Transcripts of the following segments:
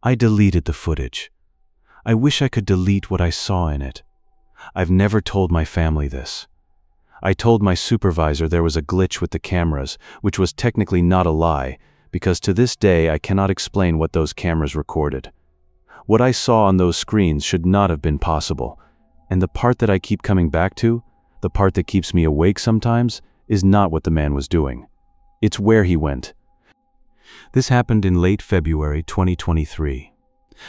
I deleted the footage. I wish I could delete what I saw in it. I've never told my family this. I told my supervisor there was a glitch with the cameras, which was technically not a lie, because to this day I cannot explain what those cameras recorded. What I saw on those screens should not have been possible, and the part that I keep coming back to, the part that keeps me awake sometimes, is not what the man was doing. It's where he went. This happened in late February 2023.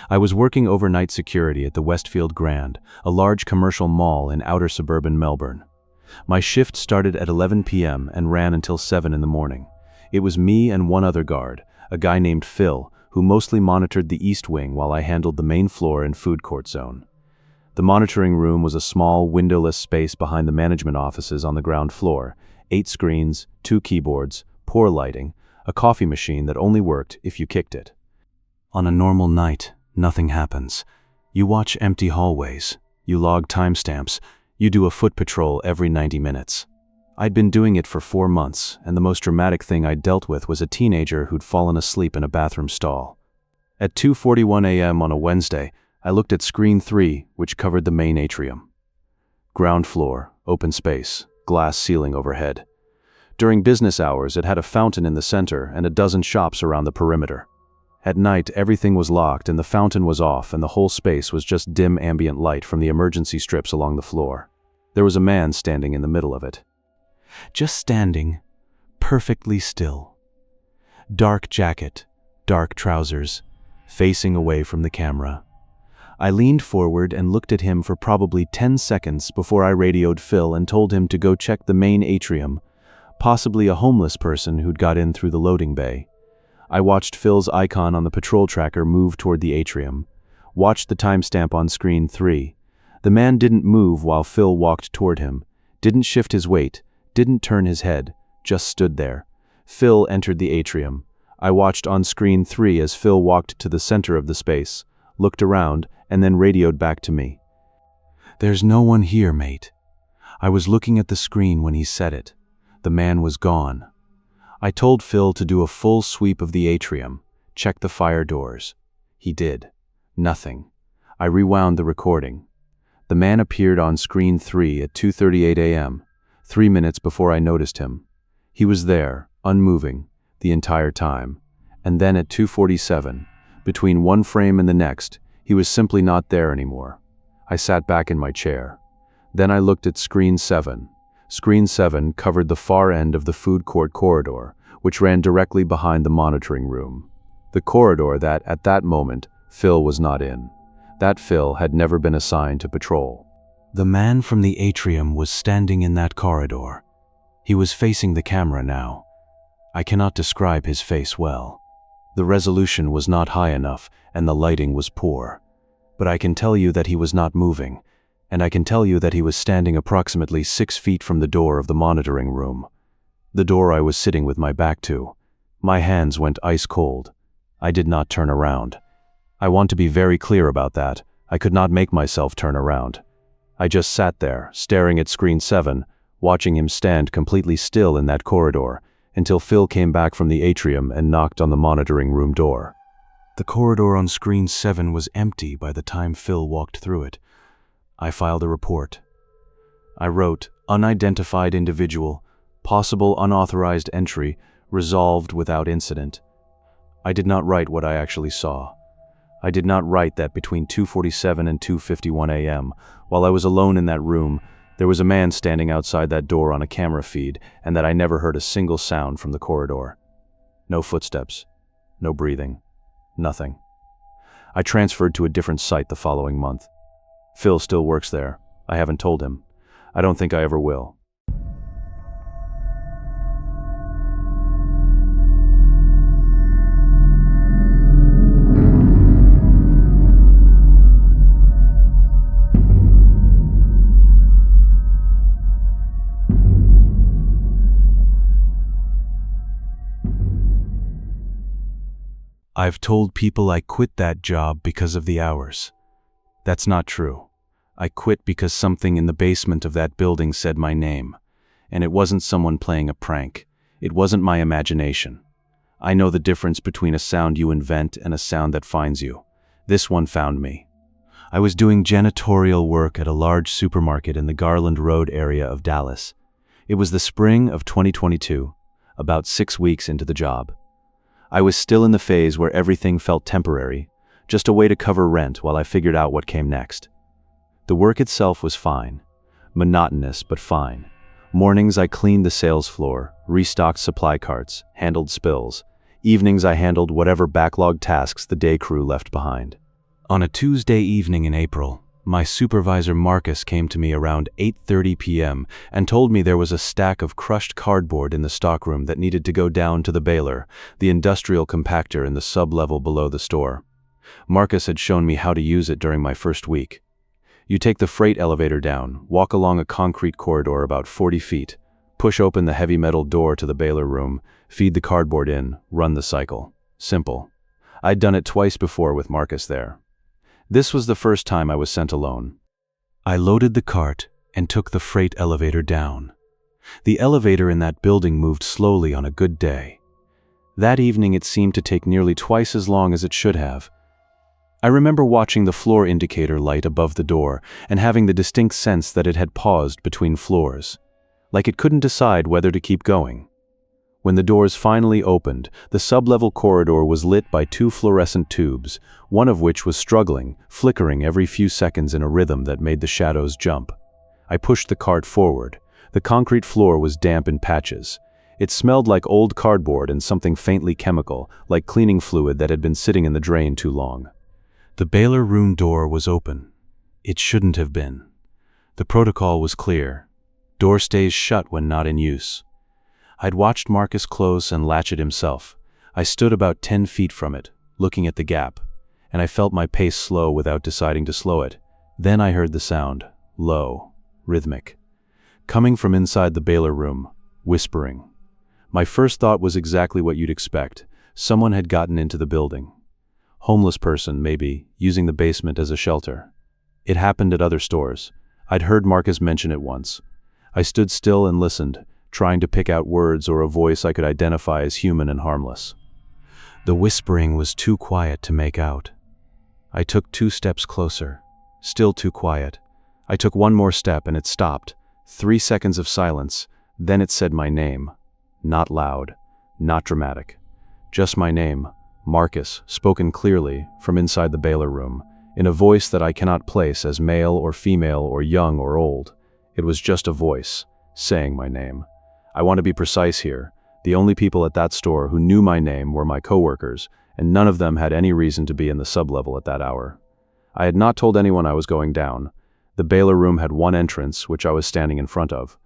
I was working overnight security at the Westfield Grand, a large commercial mall in outer suburban Melbourne. My shift started at 11 p.m. and ran until 7 in the morning. It was me and one other guard, a guy named Phil, who mostly monitored the East Wing while I handled the main floor and food court zone. The monitoring room was a small, windowless space behind the management offices on the ground floor, 8 screens, 2 keyboards, poor lighting, a coffee machine that only worked if you kicked it. On a normal night, nothing happens. You watch empty hallways, you log timestamps, you do a foot patrol every 90 minutes. I'd been doing it for 4 months, and the most dramatic thing I'd dealt with was a teenager who'd fallen asleep in a bathroom stall. At 2:41 a.m. on a Wednesday, I looked at screen 3, which covered the main atrium. Ground floor, open space, glass ceiling overhead. During business hours, it had a fountain in the center and a dozen shops around the perimeter. At night, everything was locked and the fountain was off, and the whole space was just dim ambient light from the emergency strips along the floor. There was a man standing in the middle of it. Just standing, perfectly still. Dark jacket, dark trousers, facing away from the camera. I leaned forward and looked at him for probably 10 seconds before I radioed Phil and told him to go check the main atrium, possibly a homeless person who'd got in through the loading bay. I watched Phil's icon on the patrol tracker move toward the atrium, watched the timestamp on screen 3. The man didn't move while Phil walked toward him, didn't shift his weight, didn't turn his head, just stood there. Phil entered the atrium. I watched on screen 3 as Phil walked to the center of the space, looked around, and then radioed back to me. "There's no one here, mate." I was looking at the screen when he said it. The man was gone. I told Phil to do a full sweep of the atrium, check the fire doors. He did. Nothing. I rewound the recording. The man appeared on screen 3 at 2:38 a.m., 3 minutes before I noticed him. He was there, unmoving, the entire time. And then at 2:47, between one frame and the next, he was simply not there anymore. I sat back in my chair. Then I looked at screen 7. Screen 7 covered the far end of the food court corridor, which ran directly behind the monitoring room. The corridor that, at that moment, Phil was not in. That Phil had never been assigned to patrol. The man from the atrium was standing in that corridor. He was facing the camera now. I cannot describe his face well. The resolution was not high enough and the lighting was poor. But I can tell you that he was not moving. And I can tell you that he was standing approximately 6 feet from the door of the monitoring room. The door I was sitting with my back to. My hands went ice cold. I did not turn around. I want to be very clear about that. I could not make myself turn around. I just sat there, staring at screen 7, watching him stand completely still in that corridor, until Phil came back from the atrium and knocked on the monitoring room door. The corridor on screen 7 was empty by the time Phil walked through it. I filed a report. I wrote, "Unidentified individual, possible unauthorized entry, resolved without incident." I did not write what I actually saw. I did not write that between 2:47 and 2:51 a.m., while I was alone in that room, there was a man standing outside that door on a camera feed, and that I never heard a single sound from the corridor. No footsteps, no breathing, nothing. I transferred to a different site the following month. Phil still works there. I haven't told him. I don't think I ever will. I've told people I quit that job because of the hours. That's not true. I quit because something in the basement of that building said my name. And it wasn't someone playing a prank. It wasn't my imagination. I know the difference between a sound you invent and a sound that finds you. This one found me. I was doing janitorial work at a large supermarket in the Garland Road area of Dallas. It was the spring of 2022, about 6 weeks into the job. I was still in the phase where everything felt temporary, just a way to cover rent while I figured out what came next. The work itself was fine, monotonous but fine. Mornings I cleaned the sales floor, restocked supply carts, handled spills. Evenings I handled whatever backlog tasks the day crew left behind. On a Tuesday evening in April, my supervisor Marcus came to me around 8:30 p.m. and told me there was a stack of crushed cardboard in the stockroom that needed to go down to the baler, the industrial compactor in the sub-level below the store. Marcus had shown me how to use it during my first week. You take the freight elevator down, walk along a concrete corridor about 40 feet, push open the heavy metal door to the baler room, feed the cardboard in, run the cycle. Simple. I'd done it twice before with Marcus there. This was the first time I was sent alone. I loaded the cart and took the freight elevator down. The elevator in that building moved slowly on a good day. That evening it seemed to take nearly twice as long as it should have. I remember watching the floor indicator light above the door and having the distinct sense that it had paused between floors, like it couldn't decide whether to keep going. When the doors finally opened, the sub-level corridor was lit by 2 fluorescent tubes, one of which was struggling, flickering every few seconds in a rhythm that made the shadows jump. I pushed the cart forward. The concrete floor was damp in patches. It smelled like old cardboard and something faintly chemical, like cleaning fluid that had been sitting in the drain too long. The baler room door was open. It shouldn't have been. The protocol was clear. Door stays shut when not in use. I'd watched Marcus close and latch it himself. I stood about 10 feet from it, looking at the gap, and I felt my pace slow without deciding to slow it. Then I heard the sound, low, rhythmic, coming from inside the baler room, whispering. My first thought was exactly what you'd expect. Someone had gotten into the building. Homeless person, maybe, using the basement as a shelter. It happened at other stores. I'd heard Marcus mention it once. I stood still and listened, trying to pick out words or a voice I could identify as human and harmless. The whispering was too quiet to make out. I took 2 steps closer. Still too quiet. I took 1 more step and it stopped. 3 seconds of silence. Then it said my name. Not loud, not dramatic. Just my name, Marcus, spoken clearly from inside the baler room, in a voice that I cannot place as male or female or young or old. It was just a voice, saying my name. I want to be precise here. The only people at that store who knew my name were my coworkers, and none of them had any reason to be in the sub-level at that hour. I had not told anyone I was going down. The baler room had 1 entrance, which I was standing in front of.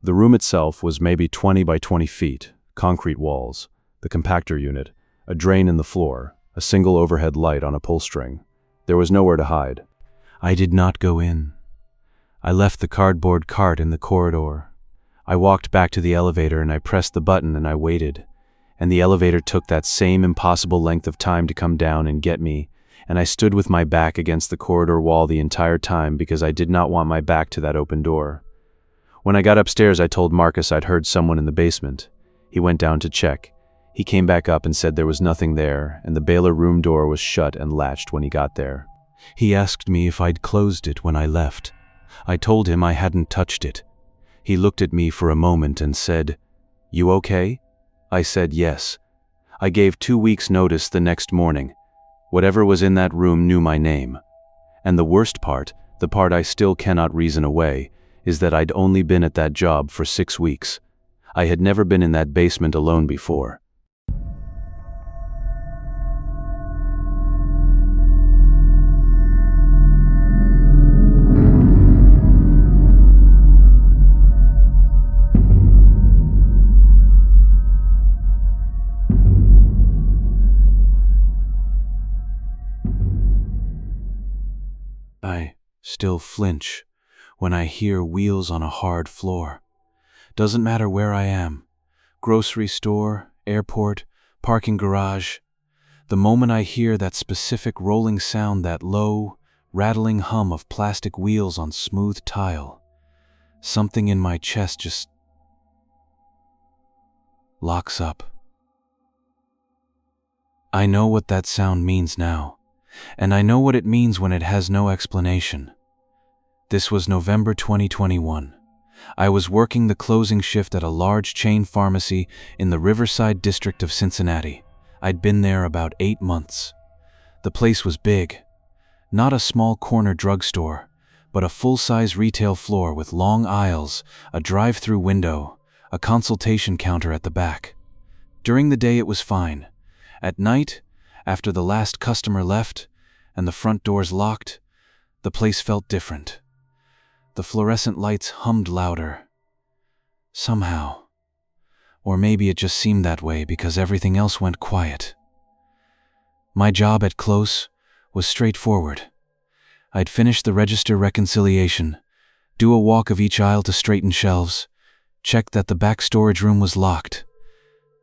The room itself was maybe 20 by 20 feet, concrete walls, the compactor unit, a drain in the floor, a single overhead light on a pull string. There was nowhere to hide. I did not go in. I left the cardboard cart in the corridor. I walked back to the elevator and I pressed the button and I waited. And the elevator took that same impossible length of time to come down and get me, and I stood with my back against the corridor wall the entire time because I did not want my back to that open door. When I got upstairs, I told Marcus I'd heard someone in the basement. He went down to check. He came back up and said there was nothing there, and the baler room door was shut and latched when he got there. He asked me if I'd closed it when I left. I told him I hadn't touched it. He looked at me for a moment and said, "You okay?" I said yes. I gave 2 weeks' notice the next morning. Whatever was in that room knew my name. And the worst part, the part I still cannot reason away, is that I'd only been at that job for 6 weeks. I had never been in that basement alone before. I still flinch when I hear wheels on a hard floor. Doesn't matter where I am. Grocery store, airport, parking garage. The moment I hear that specific rolling sound, that low, rattling hum of plastic wheels on smooth tile, something in my chest just locks up. I know what that sound means now. And I know what it means when it has no explanation. This was November 2021. I was working the closing shift at a large chain pharmacy in the Riverside district of Cincinnati. I'd been there about 8 months. The place was big. Not a small corner drugstore, but a full-size retail floor with long aisles, a drive-through window, a consultation counter at the back. During the day it was fine. At night, after the last customer left and the front doors locked, the place felt different. The fluorescent lights hummed louder. Somehow. Or maybe it just seemed that way because everything else went quiet. My job at Close was straightforward. I'd finish the register reconciliation, do a walk of each aisle to straighten shelves, check that the back storage room was locked,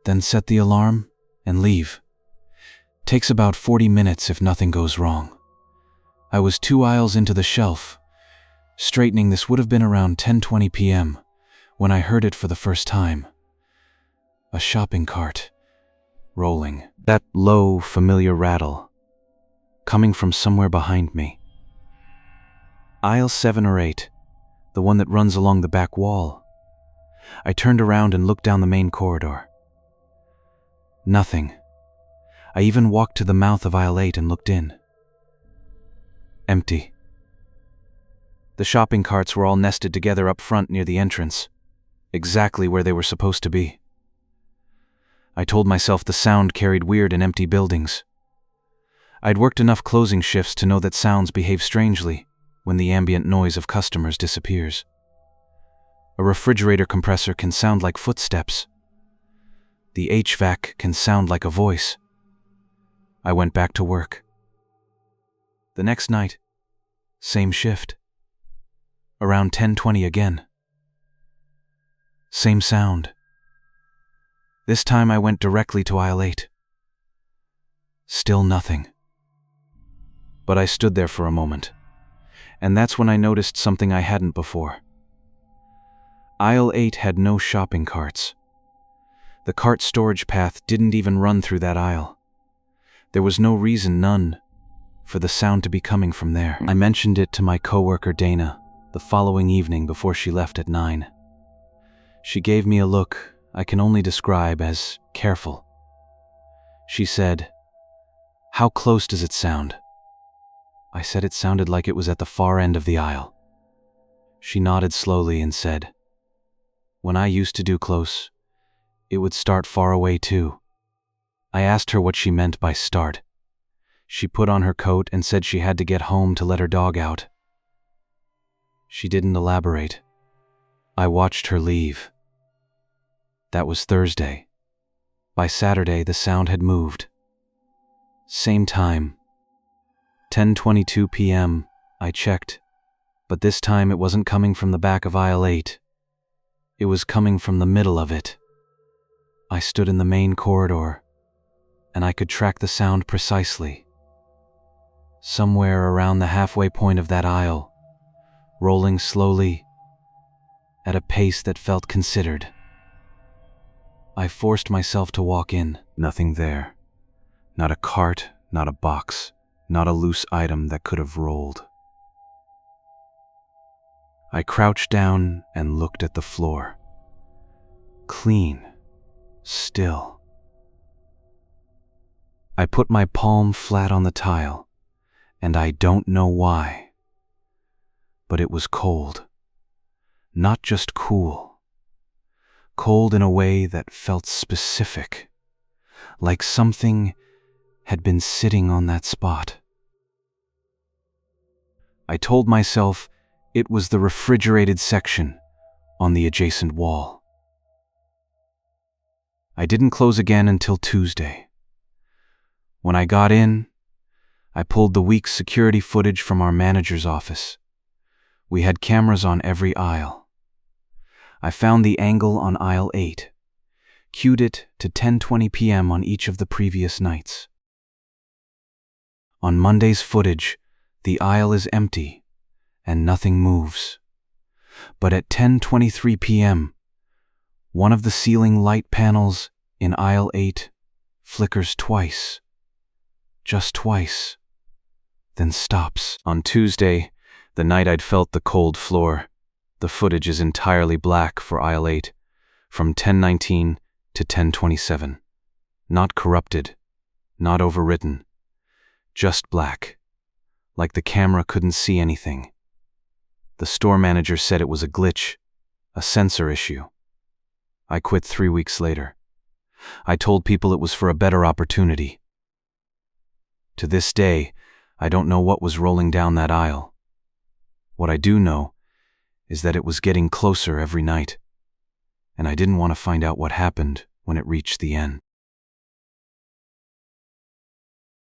then set the alarm and leave. Takes about 40 minutes if nothing goes wrong. I was 2 aisles into the shelf. Straightening this would have been around 10:20 p.m. when I heard it for the first time. A shopping cart. Rolling. That low, familiar rattle. Coming from somewhere behind me. Aisle 7 or 8. The one that runs along the back wall. I turned around and looked down the main corridor. Nothing. I even walked to the mouth of aisle 8 and looked in. Empty. The shopping carts were all nested together up front near the entrance, exactly where they were supposed to be. I told myself the sound carried weird in empty buildings. I'd worked enough closing shifts to know that sounds behave strangely when the ambient noise of customers disappears. A refrigerator compressor can sound like footsteps. The HVAC can sound like a voice. I went back to work. The next night, same shift. Around 10:20 again. Same sound. This time I went directly to aisle 8. Still nothing. But I stood there for a moment, and that's when I noticed something I hadn't before. Aisle 8 had no shopping carts. The cart storage path didn't even run through that aisle. There was no reason, none, for the sound to be coming from there. I mentioned it to my coworker Dana the following evening before she left at 9. She gave me a look I can only describe as careful. She said, "How close does it sound?" I said it sounded like it was at the far end of the aisle. She nodded slowly and said, "When I used to do close, it would start far away too." I asked her what she meant by start. She put on her coat and said she had to get home to let her dog out. She didn't elaborate. I watched her leave. That was Thursday. By Saturday, the sound had moved. Same time. 10:22 p.m. I checked, but this time it wasn't coming from the back of aisle 8. It was coming from the middle of it. I stood in the main corridor, and I could track the sound precisely. Somewhere around the halfway point of that aisle, rolling slowly, at a pace that felt considered. I forced myself to walk in. Nothing there. Not a cart, not a box, not a loose item that could have rolled. I crouched down and looked at the floor. Clean. Still. I put my palm flat on the tile, and I don't know why, but it was cold. Not just cool. Cold in a way that felt specific, like something had been sitting on that spot. I told myself it was the refrigerated section on the adjacent wall. I didn't close again until Tuesday. When I got in, I pulled the week's security footage from our manager's office. We had cameras on every aisle. I found the angle on aisle 8, cued it to 10:20 p.m. on each of the previous nights. On Monday's footage, the aisle is empty and nothing moves. But at 10:23 p.m., one of the ceiling light panels in aisle 8 flickers twice. Just twice. then stops. On Tuesday, the night I'd felt the cold floor, the footage is entirely black for aisle 8, from 10:19 to 10:27. Not corrupted, not overwritten, just black, like the camera couldn't see anything. The store manager said it was a glitch, a sensor issue. I quit 3 weeks later. I told people it was for a better opportunity. To this day, I don't know what was rolling down that aisle. What I do know is that it was getting closer every night, and I didn't want to find out what happened when it reached the end.